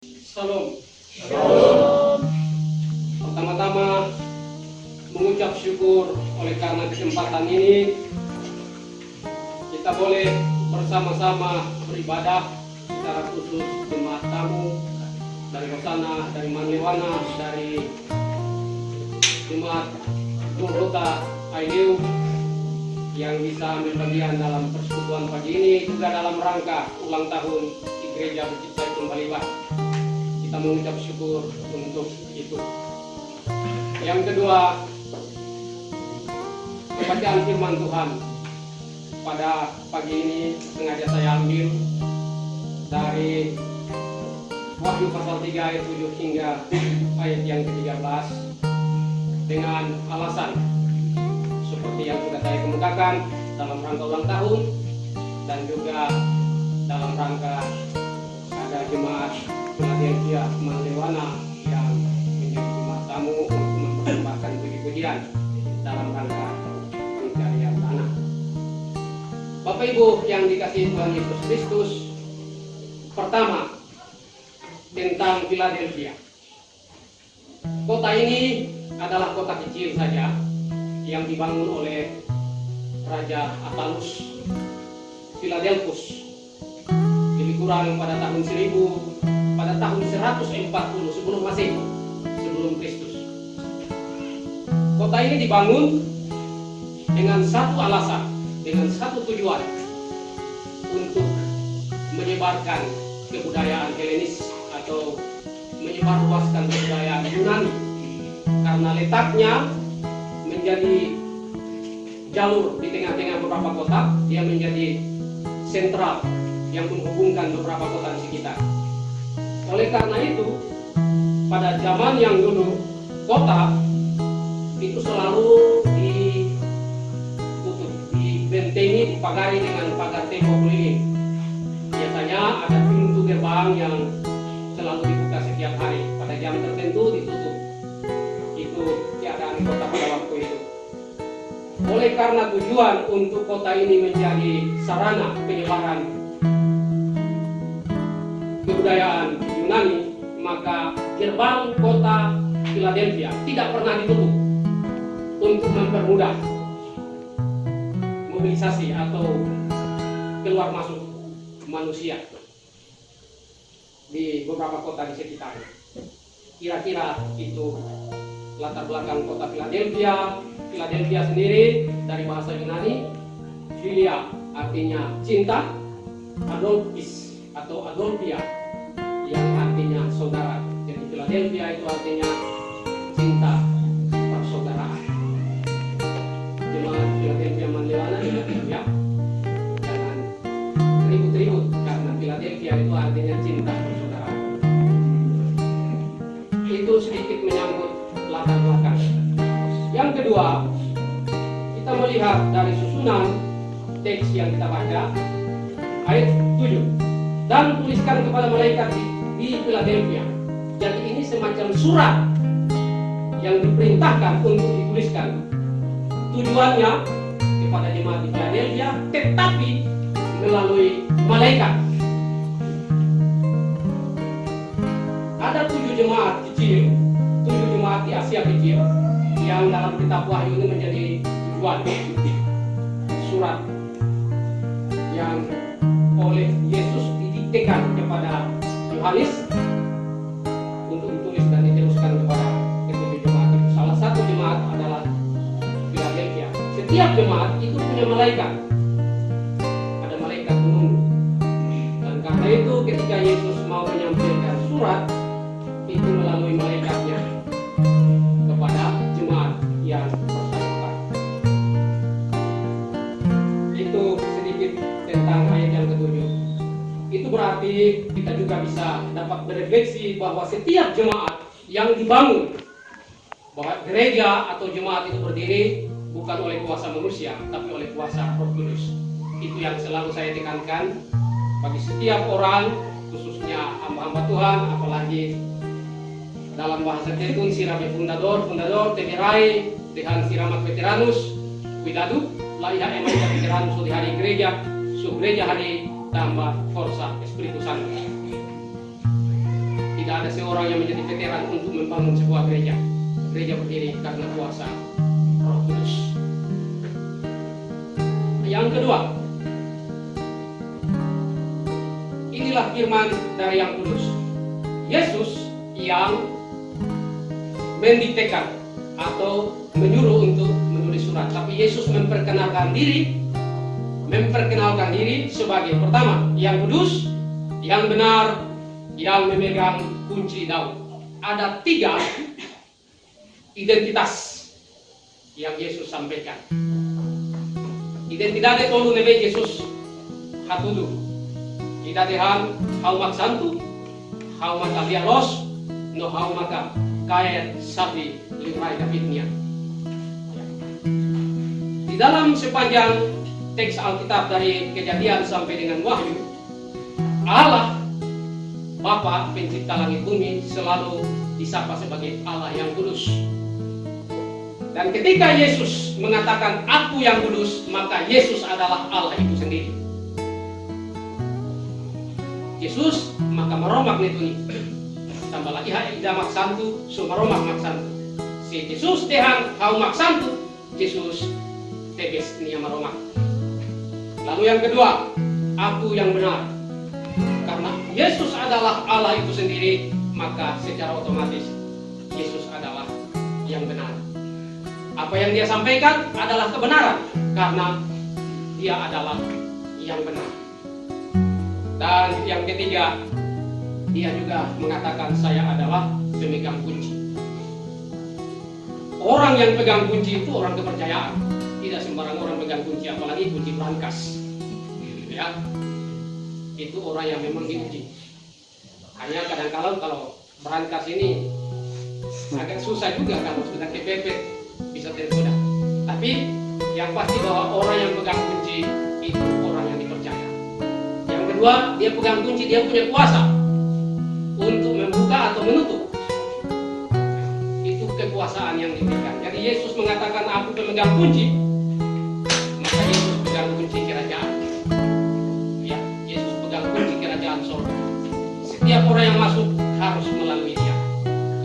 Salam. Salam. Pertama-tama mengucap syukur oleh karena kesempatan ini kita boleh bersama-sama beribadah secara khusus jemaat tamu dari Hosana, dari Manlewana, dari jemaat Golgota Aileu yang bisa ambil bagian dalam persekutuan pagi ini juga dalam rangka ulang tahun di Gereja Bukit Zaitun Baliwah. Kita mengucap syukur untuk itu. Yang kedua, pembacaan firman Tuhan pada pagi ini sengaja saya ambil dari Wahyu pasal 3 ayat 7 hingga ayat yang ke-13 dengan alasan seperti yang sudah saya kemukakan dalam rangka ulang tahun dan juga dalam rangka ada jemaat Philadelphia Manlewana yang menjadi jemaat tamu untuk mempersembahkan puji-pujian dalam rangka pencarian tanah. Bapak Ibu yang dikasihi Tuhan Yesus Kristus, pertama tentang Philadelphia. Kota ini adalah kota kecil saja yang dibangun oleh Raja Attalus Philadelphus lebih kurang pada tahun 140 sebelum Masehi, sebelum Kristus. Kota ini dibangun dengan satu alasan, dengan satu tujuan, untuk menyebarkan kebudayaan Helenis atau menyebarluaskan kebudayaan Yunani, karena letaknya menjadi jalur di tengah-tengah beberapa kota. Dia menjadi sentral yang menghubungkan beberapa kota di sekitar. Oleh karena itu, pada zaman yang dulu, kota itu selalu ditutup, dibentengi, dipagari dengan pagar tembok keliling. Biasanya ada pintu gerbang yang selalu dibuka setiap hari, pada jam tertentu ditutup. Itu keadaan kota pada waktu itu. Oleh karena tujuan untuk kota ini menjadi sarana penyebaran kebudayaan Yunani, maka gerbang kota Philadelphia tidak pernah ditutup untuk mempermudah mobilisasi atau keluar masuk manusia di beberapa kota di sekitarnya. Kira-kira itu latar belakang kota Philadelphia. Philadelphia sendiri dari bahasa Yunani, philia artinya cinta, adolphis atau adolphia yang artinya saudara. Jadi Philadelphia itu artinya cinta persaudaraan. Jemaat Philadelphia Manlewana ya, jangan ribut-ribut, karena Philadelphia itu artinya cinta persaudaraan. Itu sedikit menyangkut latar belakang. Yang kedua, kita melihat dari susunan teks yang kita baca ayat 7. Dan tuliskan kepada malaikat di Philadelphia. Jadi ini semacam surat yang diperintahkan untuk dituliskan. Tujuannya kepada jemaat di Philadelphia, tetapi melalui malaikat. Ada 7 jemaat kecil, 7 jemaat di Asia kecil yang dalam kitab Wahyu ini menjadi tujuan surat yang oleh Yesus didiktekan kepada Yohanes untuk ditulis dan diteruskan kepada ketujuh jemaat itu. Salah satu jemaat adalah Philadelphia. Setiap jemaat itu punya malaikat, ada malaikat penunggu, dan karena itu ketika Yesus mau menyampaikan surat itu melalui malaikatnya kepada jemaat yang bersangkutan. Itu sedikit tentang ayat yang ke-7. Itu berarti kita juga bisa dapat berefleksi bahwa setiap jemaat yang dibangun, bahwa gereja atau jemaat itu berdiri bukan oleh kuasa manusia, tapi oleh kuasa Roh Kudus. Itu yang selalu saya tekankan bagi setiap orang, khususnya hamba-hamba Tuhan, apalagi dalam bahasa Tetun sirame fundador tegerai dengan siramat veteranus cuidado laiha emaita veteranus di hari gereja su gereja hari tambah forza Espiritu Santo. ada seorang yang menjadi veteran untuk membangun sebuah gereja. Gereja berdiri karena kuasa Roh Kudus. Yang kedua, inilah firman dari Yang Kudus. Yesus yang mendiktekan atau menyuruh untuk menulis surat, tapi Yesus memperkenalkan diri sebagai pertama, yang kudus, yang benar, yang memegang kunci Daud. Ada 3 identitas yang Yesus sampaikan. Identitas tolu nebe Yesus hatudu. Kita dehan hau maksantu, hau maka lialos, no hau maka kaya sapi limai Davidnya. Di dalam sepanjang teks Alkitab dari Kejadian sampai dengan Wahyu, Allah Bapa pencipta langit bumi selalu disapa sebagai Allah yang kudus. Dan ketika Yesus mengatakan aku yang kudus, maka Yesus adalah Allah itu sendiri. Yesus maka meromak netuni. Tambah lagi ida maksantu, so meromak maksantu. Si Yesus tehang hau maksantu, Yesus tebes nia meromak. Lalu yang kedua, aku yang benar. Karena Yesus adalah Allah itu sendiri, maka secara otomatis Yesus adalah yang benar. Apa yang dia sampaikan adalah kebenaran, karena dia adalah yang benar. Dan yang ketiga, dia juga mengatakan saya adalah pemegang kunci. Orang yang pegang kunci itu orang kepercayaan. Tidak sembarang orang pegang kunci, apalagi kunci brankas. Ya, itu orang yang memang diuji. Hanya kadang-kadang kalau brankas ini agak susah juga kalau sudah kepepet bisa tergoda. Tapi yang pasti bahwa orang yang pegang kunci itu orang yang dipercaya. Yang kedua, dia pegang kunci, dia punya kuasa untuk membuka atau menutup. Itu kekuasaan yang diberikan. Jadi Yesus mengatakan aku pemegang kunci, maka Yesus pegang kunci kerajaan. Ya, Yesus pegang kunci kerajaan surga. Setiap orang yang masuk harus melalui dia.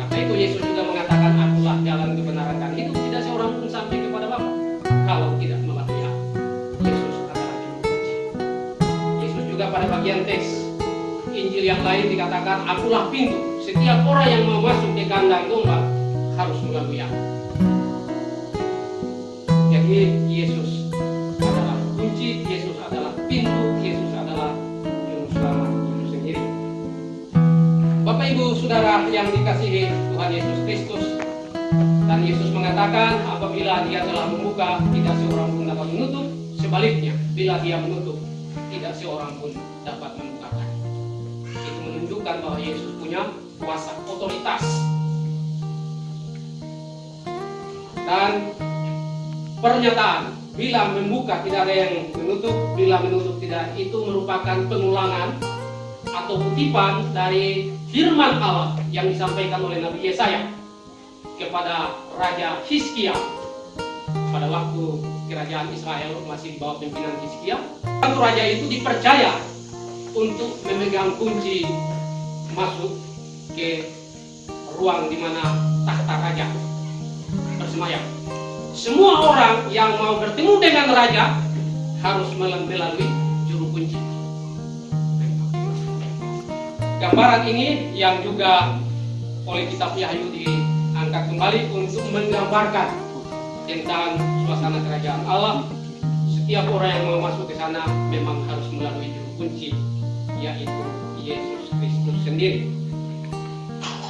Karena itu Yesus juga mengatakan akulah jalan kebenaran dan hidup. Tidak seorang pun sampai kepada Bapa kalau tidak melalui aku. Yesus adalah juru kunci. Yesus juga pada bagian teks Injil yang lain dikatakan akulah pintu. Setiap orang yang mau masuk di kandang domba harus melalui aku. Jadi Yesus adalah kunci, Yesus adalah pintu, Yesus adalah juru selamat itu sendiri. Bapak Ibu Saudara yang dikasihi Tuhan Yesus Kristus, dan Yesus mengatakan apabila dia telah membuka tidak seorang pun dapat menutup. Sebaliknya, bila dia menutup tidak seorang pun dapat membukakan. Itu menunjukkan bahwa Yesus punya kuasa, otoritas. Dan pernyataan bila membuka tidak ada yang menutup, bila menutup tidak, itu merupakan pengulangan atau kutipan dari firman Allah yang disampaikan oleh Nabi Yesaya kepada Raja Hizkia pada waktu kerajaan Israel masih di bawah pimpinan Hizkia. Lalu raja itu dipercaya untuk memegang kunci masuk ke ruang di mana tahta raja bersemayam. Semua orang yang mau bertemu dengan raja harus melalui juru kunci. Gambaran ini yang juga oleh kitab Wahyu diangkat kembali untuk menggambarkan tentang suasana kerajaan Allah. Setiap orang yang mau masuk ke sana memang harus melalui juru kunci, yaitu Yesus Kristus sendiri.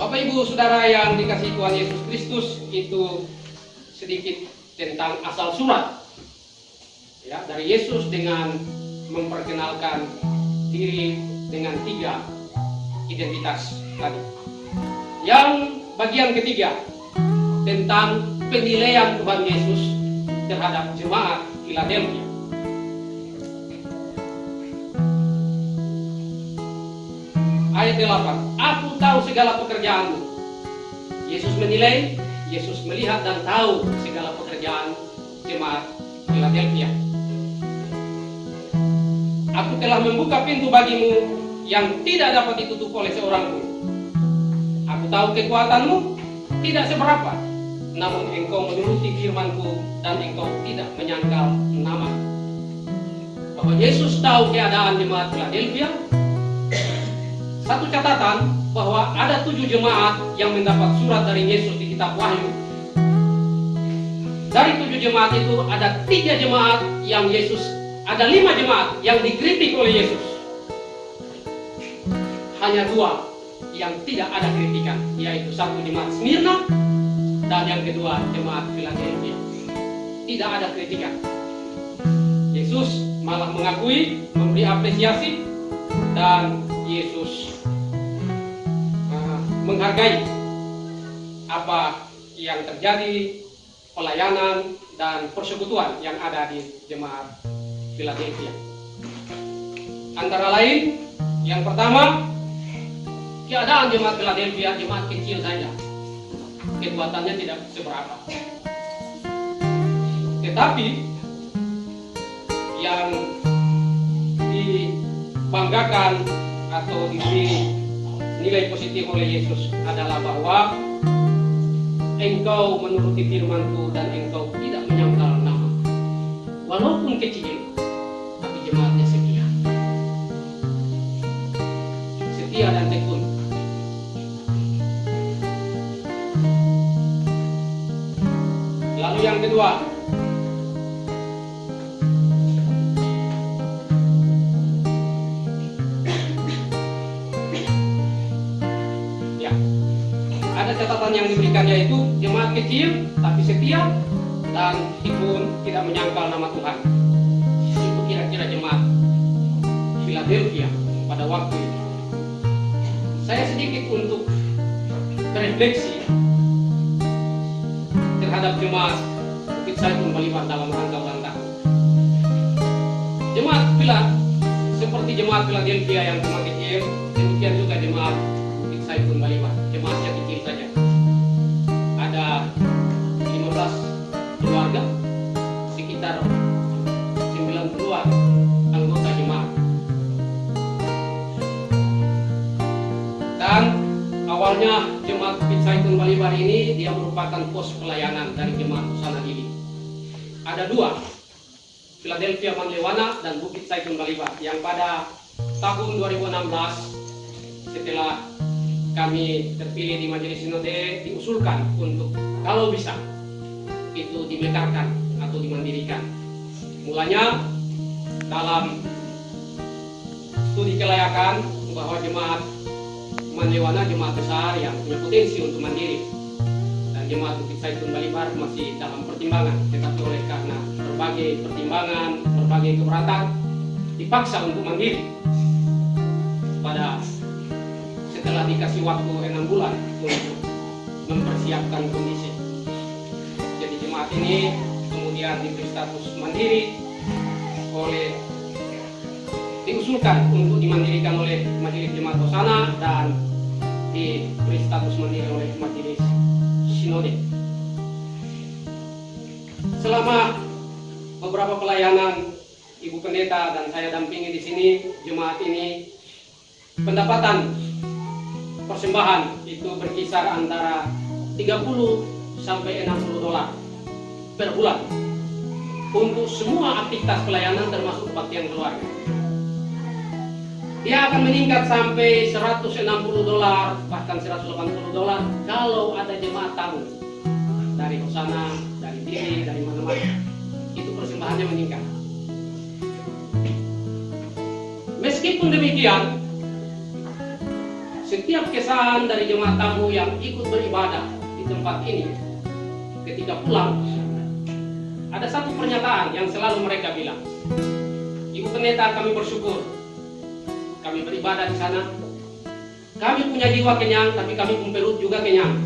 Bapak Ibu Saudara yang dikasihi Tuhan Yesus Kristus, itu sedikit tentang asal surat ya, dari Yesus dengan memperkenalkan diri dengan 3 identitas tadi. Yang bagian ketiga tentang penilaian Tuhan Yesus terhadap jemaat Philadelphia. Ayat 8, aku tahu segala pekerjaanmu. Yesus menilai, Yesus melihat dan tahu segala pekerjaan jemaat Philadelphia. Aku telah membuka pintu bagimu yang tidak dapat ditutup oleh seorang pun. Aku tahu kekuatanmu tidak seberapa, namun engkau menuruti firman-Ku dan engkau tidak menyangkal nama. Bahwa Yesus tahu keadaan jemaat Philadelphia. Satu catatan bahwa ada 7 jemaat yang mendapat surat dari Yesus di kitab Wahyu. Dari 7 jemaat itu ada 3 jemaat yang ada 5 jemaat yang dikritik oleh Yesus. Hanya 2 yang tidak ada kritikan, yaitu satu jemaat Smyrna dan yang kedua jemaat Philadelphia. Tidak ada kritikan. Yesus malah mengakui, memberi apresiasi, dan Yesus menghargai apa yang terjadi, pelayanan dan persekutuan yang ada di jemaat Philadelphia. Antara lain, yang pertama, keadaan jemaat Philadelphia jemaat kecil saja, kekuatannya tidak seberapa. Tetapi yang dibanggakan atau diberi nilai positif oleh Yesus adalah bahwa engkau menuruti firman-Ku dan engkau tidak menyangkal nama. Walaupun kecil, tapi jemaatnya setia. Setia dan tekun. Lalu yang kedua, ada catatan yang diberikan, yaitu jemaat kecil tapi setia dan tekun, tidak menyangkal nama Tuhan. Itu kira-kira jemaat Philadelphia pada waktu itu. Saya sedikit untuk berefleksi terhadap jemaat Bukit Zaitun Balibar dalam rangka ulang tahun. Jemaat seperti jemaat Philadelphia yang cuma kecil, demikian juga jemaat Bukit Zaitun Balibar. Jemaatnya kecil saja. Ada 15 keluarga, sekitar 90-an anggota jemaat. Dan awalnya jemaat Bukit Zaitun Balibar ini dia merupakan pos pelayanan dari jemaat Hosana ini. Ada 2, Philadelphia Manlewana dan Bukit Zaitun Balibar, yang pada tahun 2016 setelah kami terpilih di Majelis Sinode diusulkan untuk kalau bisa itu dimekarkan atau dimandirikan. Mulanya dalam studi kelayakan bahwa jemaat Manlewana jemaat besar yang punya potensi untuk mandiri, dan jemaat Bukit Zaitun Balibar masih dalam pertimbangan, tetapi oleh karena berbagai pertimbangan, berbagai keberatan dipaksa untuk mandiri. Setelah dikasih waktu 6 bulan untuk mempersiapkan kondisi, jadi jemaat ini kemudian diberi status mandiri diusulkan untuk dimandirikan oleh Majelis Jemaat Hosana dan diberi status mandiri oleh Majelis Sinode. Selama beberapa pelayanan Ibu Pendeta dan saya dampingi di sini, jemaat ini pendapatan persembahan itu berkisar antara 30 sampai 60 dolar per bulan untuk semua aktivitas pelayanan termasuk kebaktian keluarga. Dia akan meningkat sampai 160 dolar bahkan 180 dolar kalau ada jemaat tamu dari Hosana, dari Diri, dari mana-mana. Itu persembahannya meningkat. Meskipun demikian, setiap kesan dari jemaat tamu yang ikut beribadah di tempat ini, ketika pulang, ada satu pernyataan yang selalu mereka bilang, Ibu Pendeta, kami bersyukur, kami beribadah di sana, kami punya jiwa kenyang, tapi kami pun perut juga kenyang,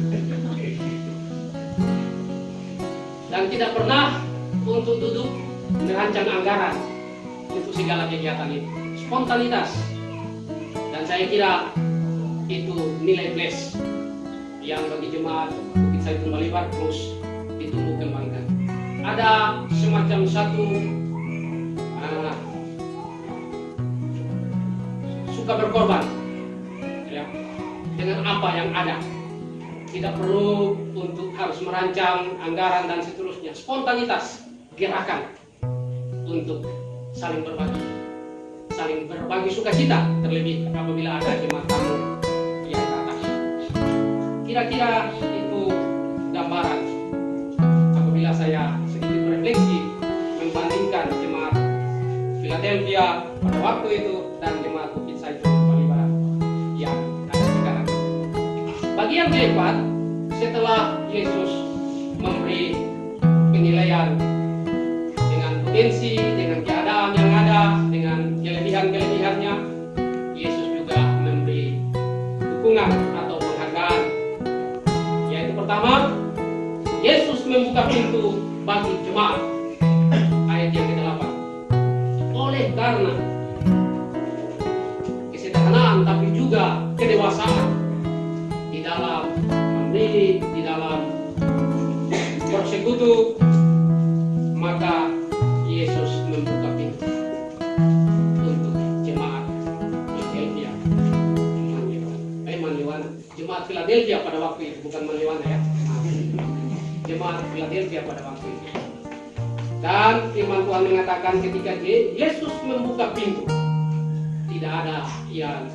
dan tidak pernah untuk duduk merancang anggaran untuk segala kegiatan itu, spontanitas, dan saya kira itu nilai plus yang bagi jemaat Bukit Zaitun Balibar terus ditumbuh kembangkan. Ada semacam satu suka berkorban ya, dengan apa yang ada. tidak perlu untuk harus merancang anggaran dan seterusnya. Spontanitas, gerakan untuk saling berbagi sukacita, terlebih apabila ada jemaat tamu yang datang. Kira-kira itu gambaran apabila saya sedikit berefleksi membandingkan jemaat Philadelphia pada waktu itu dan jemaat Bukit Zaitun Bali yang ada sekarang. Bagian keempat, setelah Yesus memberi penilaian dengan potensi, dengan keadaan yang ada, dengan kelebihan-kelebihannya, Yesus juga memberi dukungan atau penghargaan. Yaitu pertama, Yesus membuka pintu bagi jemaat. Ayat yang ke-8. Oleh karena kesederhanaan tapi juga kedewasaan di dalam mendidik, di dalam bersekutu, maka Yesus membuka pintu untuk jemaat Philadelphia. Jemaat Philadelphia pada waktu itu, bukan Manlewana ya. Jemaat Philadelphia pada waktu itu. Dan firman Tuhan mengatakan ketika Yesus membuka pintu, tidak ada yang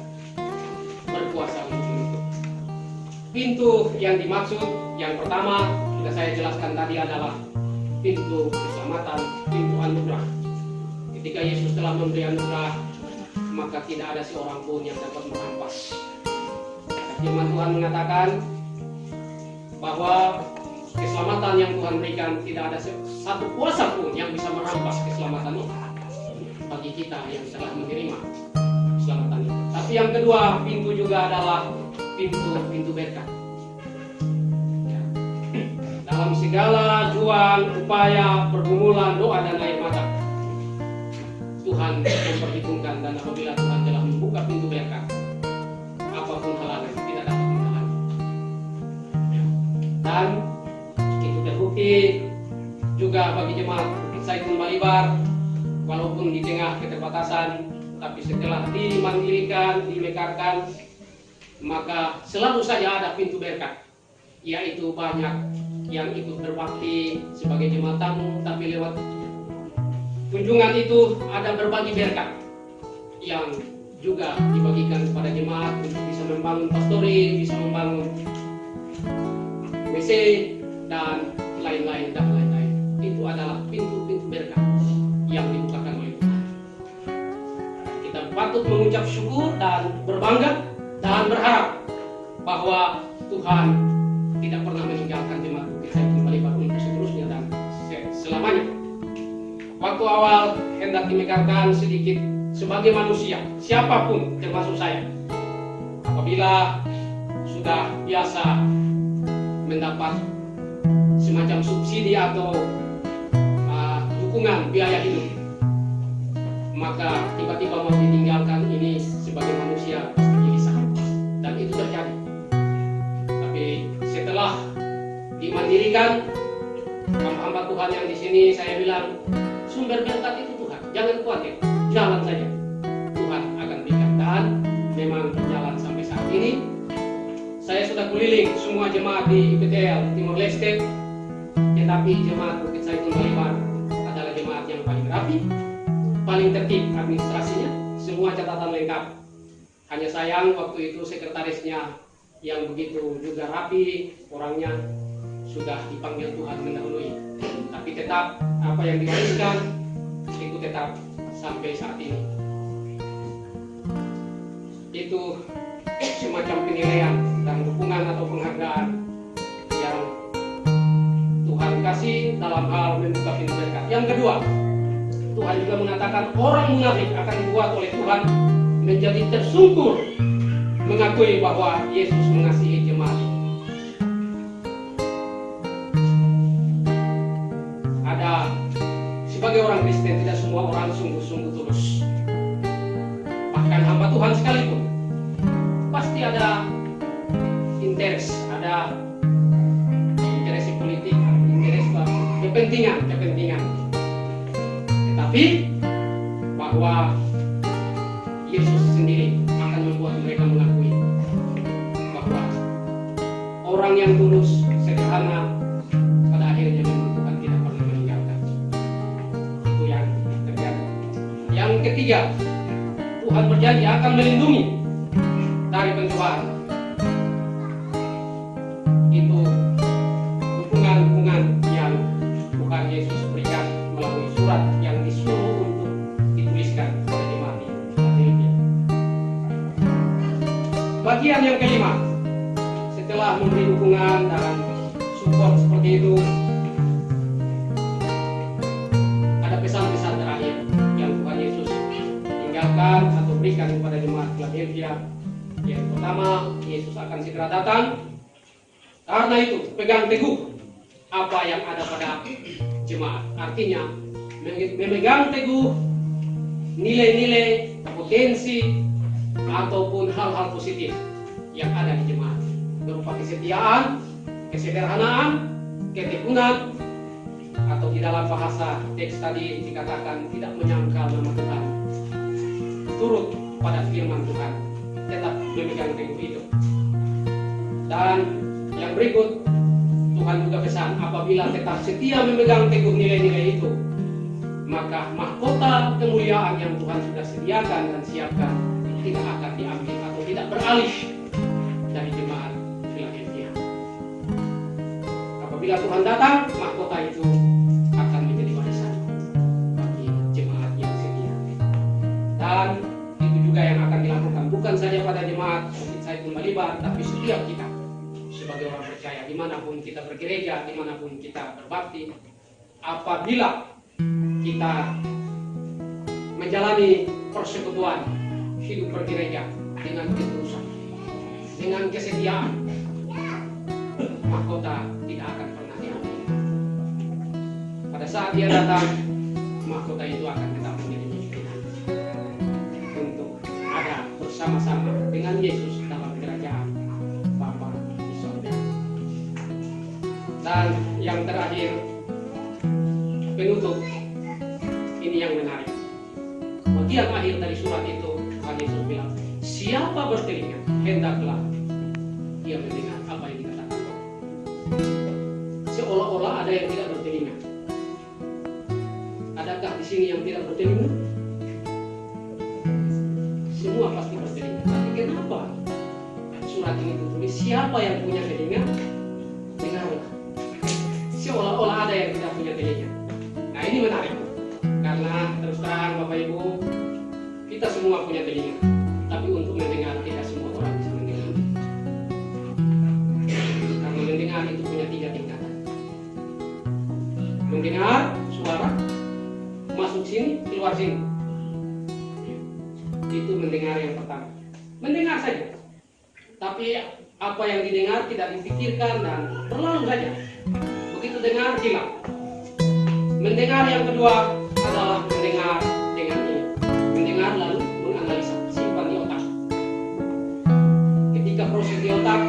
berkuasa untuk menutup. Pintu yang dimaksud yang pertama sudah saya jelaskan tadi adalah pintu keselamatan, pintu anugerah. Ketika Yesus telah memberi anugerah, maka tidak ada seorang pun yang dapat merampas. Firman Tuhan mengatakan bahwa keselamatan yang Tuhan berikan tidak ada satu kuasa pun yang bisa merampas keselamatan itu bagi kita yang telah menerima keselamatan itu. Tapi yang kedua, pintu juga adalah pintu berkat. Ya. Dalam segala juang, upaya, pergumulan, doa dan air mata, Tuhan memperhitungkan, dan apabila Tuhan telah membuka pintu berkat, apapun halangan tidak dapat menghalangi. Ya. Dan itu terbukti juga bagi jemaat Bukit Zaitun Balibar, walaupun di tengah keterbatasan, tapi setelah dimandirikan, dimekarkan, maka selalu saja ada pintu berkat, yaitu banyak yang ikut berbakti sebagai jemaat tamu, tapi lewat kunjungan itu ada berbagi berkat yang juga dibagikan kepada jemaat untuk bisa membangun pastori, bisa membangun WC dan lain-lain. Itu adalah pintu-pintu berkat yang dibukakan oleh Tuhan. Kita patut mengucap syukur dan berbangga dan berharap bahwa Tuhan tidak pernah meninggalkan jemaat Bukit Zaitun Balibar untuk seterusnya dan selamanya. Waktu awal hendak dimekarkan sedikit sebagai manusia, siapapun termasuk saya, apabila sudah biasa mendapat semacam subsidi atau dukungan biaya hidup, maka tiba-tiba mau ditinggalkan ini sebagai manusia gelisah, dan itu terjadi. Tapi setelah dimandirikan, hamba-hamba Tuhan yang di sini, saya bilang sumber berkat itu Tuhan, jangan khawatir, jalan saja, Tuhan akan berikan. Dan memang berjalan sampai saat ini. Saya sudah keliling semua jemaat di IPTL Timor Leste, tetapi jemaat Bukit Zaitun Balibar adalah jemaat yang paling rapi, paling tertib administrasinya, semua catatan lengkap. Hanya sayang waktu itu sekretarisnya yang begitu juga rapi, orangnya sudah dipanggil Tuhan mendahului. Tapi tetap apa yang diwariskan itu tetap sampai saat ini. Itu semacam penilaian dan dukungan atau penghargaan yang Tuhan kasih dalam hal membuka pintu berkat. Yang kedua, Tuhan juga mengatakan orang munafik akan dibuat oleh Tuhan menjadi tersungkur mengakui bahwa Yesus mengasihi jemaat. Ada sebagai orang Kristen tidak semua orang sungguh-sungguh tulus. Bahkan hamba Tuhan sekalipun pasti ada interest politik, interest kepentingan. Tetapi bahwa Yesus sendiri akan membuat mereka mengakui bahwa orang yang tulus, sederhana, pada akhirnya memang Tuhan tidak pernah meninggalkan. Itu yang terjadi. Yang ketiga, Tuhan berjanji akan melindungi dari pencobaan. Itu dukungan-dukungan yang Tuhan Yesus berikan melalui surat yang disuruh untuk dituliskan oleh jemaat di Philadelphia. Bagian yang kelima, setelah memberi dukungan dan support seperti itu, ada pesan-pesan terakhir yang Tuhan Yesus tinggalkan atau berikan kepada jemaat Philadelphia. Yang pertama, Yesus akan segera datang. Karena itu, pegang teguh apa yang ada pada jemaat. Artinya, memegang teguh nilai-nilai, potensi, ataupun hal-hal positif yang ada di jemaat. Berupa kesetiaan, kesederhanaan, ketekunan, atau di dalam bahasa teks tadi dikatakan tidak menyangkal nama Tuhan. Turut pada firman Tuhan, tetap memegang teguh itu. Dan yang berikut, Tuhan juga pesan, apabila tetap setia memegang teguh nilai-nilai itu, maka mahkota kemuliaan yang Tuhan sudah sediakan dan siapkan tidak akan diambil atau tidak beralih dari jemaat Philadelphia. Apabila Tuhan datang, mahkota itu akan menjadi warisan bagi jemaat yang setia. Dan itu juga yang akan dilakukan bukan saja pada jemaat Bukit Zaitun Maliban, tapi setiap kita sebagai orang percaya, dimanapun kita bergereja, dimanapun kita berbakti. Apabila kita menjalani persekutuan hidup bergereja dengan ketulusan, dengan kesetiaan, mahkota tidak akan pernah diambil. Pada saat dia datang, mahkota itu akan tetap menjadi milik kita untuk ada bersama-sama dengan Yesus dalam kerajaan Bapa di surga. Dan yang terakhir, penutup, ini yang menarik. Bagian akhir dari surat itu, Tuhan Yesus bilang, siapa bertelinga, hendaklah ia mendengar apa yang dikatakan. Seolah-olah ada yang tidak bertelinga. Adakah di sini yang tidak bertelinga? Semua pasti bertelinga. Tapi kenapa surat ini ditulis? Siapa yang punya telinga, dengarlah. Seolah-olah ada yang tidak punya telinga. Nah, ini menarik. Karena terus terang Bapak Ibu, kita semua punya telinga, tapi untuk mendengar tidak semua orang bisa mendengar. Karena mendengar itu punya 3 tingkatan. Mendengar suara, masuk sini, keluar sini. Itu mendengar yang pertama. Mendengar saja, tapi apa yang didengar tidak dipikirkan dan berlalu saja. Begitu dengar, hilang. Mendengar yang kedua adalah mendengar dengan ini. Mendengar lalu menganalisa, simpan di otak. Ketika proses di otak,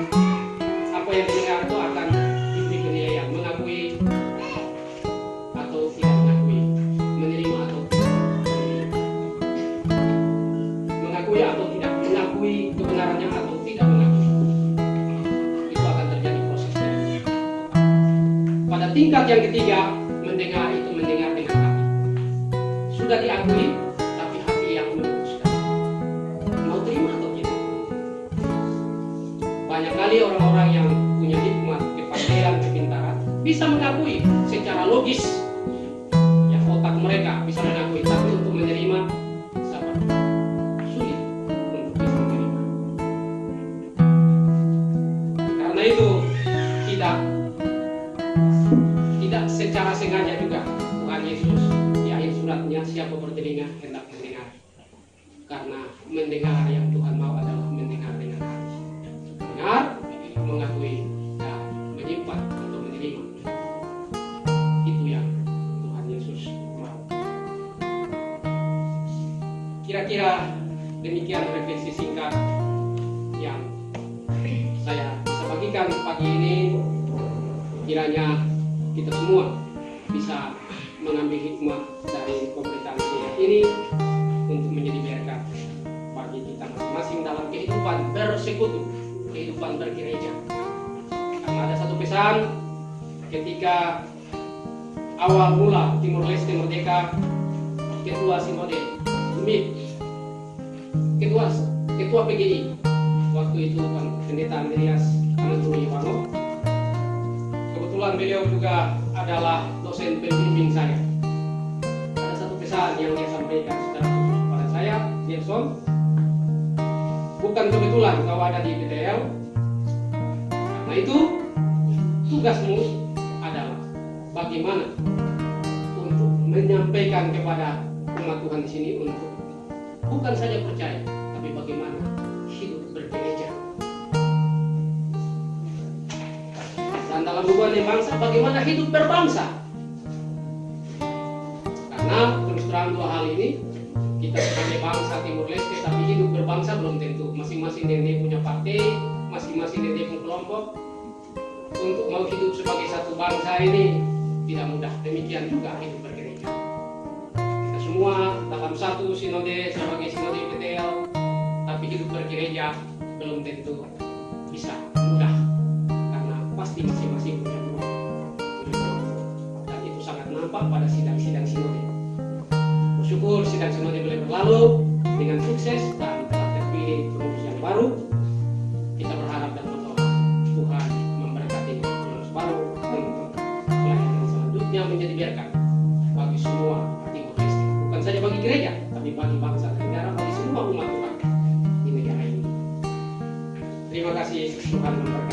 apa yang didengar itu akan diberi penilaian, mengakui atau tidak mengakui, menerima atau tidak menerima, mengakui atau tidak mengakui kebenarannya atau tidak mengakui. Itu akan terjadi prosesnya. Pada tingkat yang ketiga, mendengar itu mendengar dengan hati. Sudah diakui, tapi hati yang memutuskan mau terima atau tidak. Banyak kali orang-orang yang punya hikmat, kepandaian, kepintaran bisa mengakui secara logis, ya otak mereka bisa mengakui, tapi untuk menerima sabar, sulit untuk bisa menerima. Karena itu tidak secara sengaja juga Tuhan Yesus di akhir suratnya, siapa bertelinga hendak mendengar. Karena mendengar yang Tuhan mau adalah mendengar dengan hati. Mendengar, mengakui, dan menyimpan atau menerima. Itu yang Tuhan Yesus mau. Kira-kira demikian refleksi singkat yang saya bisa bagikan pagi ini. Kiranya kita semua bisa mengambil hikmah dari pemberitaan singkat ini untuk menjadi berkat bagi kita masing-masing dalam kehidupan bersekutu, kehidupan bergereja. pesan ketika awal mula Timor Leste merdeka, ketua Sinode, ketua PGI waktu itu Pendeta Andreas Anatoli Ivanov. Kebetulan beliau juga adalah dosen pembimbing saya. Ada satu pesan yang dia sampaikan secara khusus kepada saya, Gerson, bukan kebetulan kau ada di PTL, karena itu tugasmu adalah bagaimana untuk menyampaikan kepada umat Tuhan di sini untuk bukan saja percaya, tapi bagaimana hidup bergereja. Dan dalam hubungan bangsa, bagaimana hidup berbangsa. Karena terus terang dua hal ini, kita sebagai bangsa Timor Leste, tapi hidup berbangsa belum tentu. Masing-masing nenek punya partai, masing-masing nenek punya kelompok. Untuk mau hidup sebagai satu bangsa ini tidak mudah. Demikian juga hidup bergereja. Kita semua dalam satu sinode sebagai sinode PTL, tapi hidup bergereja belum tentu bisa mudah, karena pasti masing-masing punya ruang. Dan itu sangat nampak pada sidang-sidang sinode. Bersyukur sidang sinode boleh berlalu dengan sukses dan telah terpilih pengurus yang baru. Kita berharap dan berdoa Tuhan memberkati pengurus baru untuk pelayanan selanjutnya menjadi berkat bagi semua Timor Leste, bukan saja bagi gereja, tapi bagi bangsa dan negara, bagi semua umat Tuhan di negara ini. Terima kasih, Tuhan memberkati.